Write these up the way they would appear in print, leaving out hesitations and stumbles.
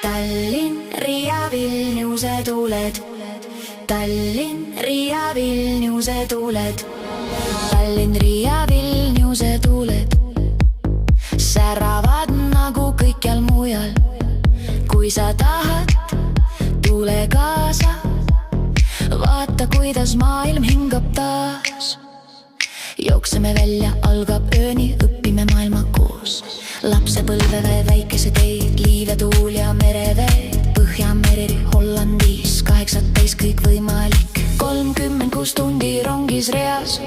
Tallinn, Riia, Vilniuse tuuled. Tallinn, Riia, Vilniuse tuuled. Tallinn, Riia, Vilniuse tuuled säravad nagu kõikjal mujal. Kui sa tahad, tule kaasa. Vaata, kuidas maailm hingab taas. Jookseme välja, algab ööni, õpime maailma koos. Lapsepõlve väikese teed, liiv ja tuul ja mereveed. Põhjameri, Hollandis, 18 kõik võimalik. 36 tundi rongis reas.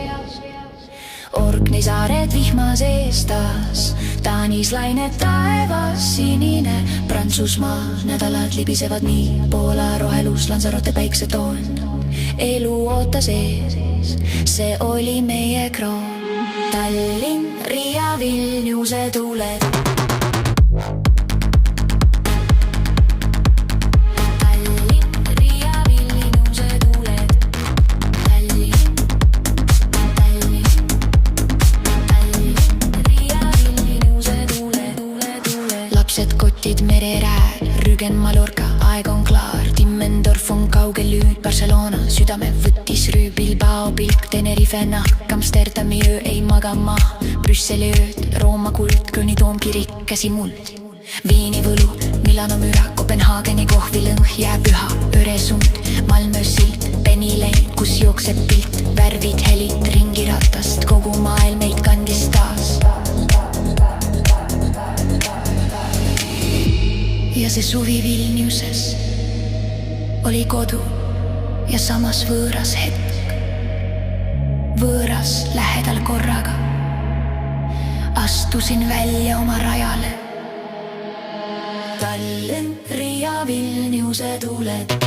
Orkney saared vihma sees taas. Taanis lained taevas sinine. Prantsusmaa nädalad libisevad nii. Poola rohelus, Lanzarote päiksetoon. Elu ootas ees, see oli meie kroon. Tallinn, Riia, Vilniuse tuuled. Lapsed kotid mererääl, Rügen, Mallorca, aeg on klaar. Timmendorf on kaugel nüüd, Barcelona, südame võttis rüü. Bilbao pilk, Tenerife nahk, Amsterdami öö ei maga maha. Brüsseli ööd, Rooma kuld, Kölni toomkirik, käsi muld. Viini võlu, Milano müra, Kopenhaageni kohvilõng, jääpüha, Öresund, Malmö silt, Penilane, kus jookseb pilt. Värvid, helid, ringiratast, kogu maailm meid kandis taas. Ja see suvi Vilniuses oli kodu ja samas võõras hetk. Võõras lähedal korraga. Astusin välja oma rajale. Tallinn, Riia, Vilniuse tuuled.